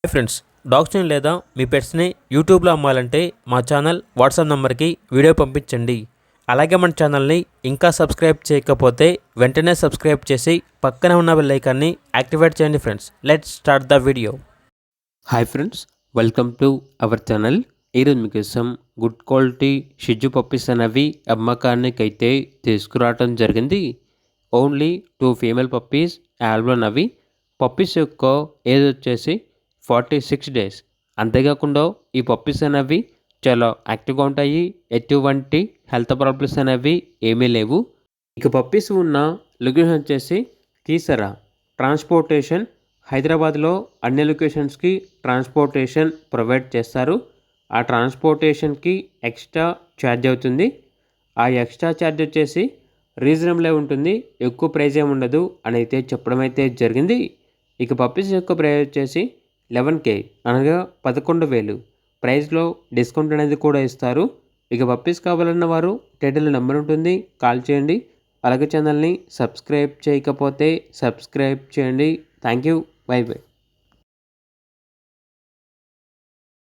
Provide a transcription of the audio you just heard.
Hi friends, డాగ్స్ని లేదా మీ పెట్స్ని యూట్యూబ్లో అమ్మాలంటే మా ఛానల్ వాట్సాప్ నెంబర్కి వీడియో పంపించండి. అలాగే మన ఛానల్ని ఇంకా సబ్స్క్రైబ్ చేయకపోతే వెంటనే సబ్స్క్రైబ్ చేసి పక్కనే ఉన్న బెల్ ఐకాన్ని యాక్టివేట్ చేయండి friends. Let's start the video. Hi friends, welcome to our channel. ఈరోజు మీకోసం గుడ్ క్వాలిటీ షిజ్జు పప్పీస్ అనేవి అమ్మకానికి అయితే తీసుకురావడం జరిగింది. ఓన్లీ 2 ఫీమేల్ పప్పీస్ అవైలబుల్ ఉన్నవి. పప్పీస్ యొక్క ఏజ్ వచ్చేసి 46 డేస్. అంతేకాకుండా ఈ పప్పీస్ అనేవి చాలా యాక్టివ్గా ఉంటాయి. ఎటువంటి హెల్త్ ప్రాబ్లమ్స్ అనేవి ఏమీ లేవు. ఇక పప్పీస్ ఉన్న లొకేషన్ వచ్చేసి కీసరా. ట్రాన్స్పోర్టేషన్ హైదరాబాద్లో అన్ని లొకేషన్స్కి ట్రాన్స్పోర్టేషన్ ప్రొవైడ్ చేస్తారు. ఆ ట్రాన్స్పోర్టేషన్కి ఎక్స్ట్రా ఛార్జ్ అవుతుంది. ఆ ఎక్స్ట్రా ఛార్జ్ వచ్చేసి రీజనబుల్ ఉంటుంది, ఎక్కువ ప్రైజ్ ఏమి ఉండదు అని అయితే చెప్పడం అయితే జరిగింది. ఇక పప్పీస్ యొక్క ప్రైస్ వచ్చేసి 11K అనగా 11,000. ప్రైస్లో డిస్కౌంట్ అనేది కూడా ఇస్తారు. ఇక పప్పీస్ కావాలన్న వారు టైటిల్ నెంబర్ ఉంటుంది, కాల్ చేయండి. అలాగే ఛానల్ని సబ్స్క్రైబ్ చేయకపోతే సబ్స్క్రైబ్ చేయండి. Thank you, by by.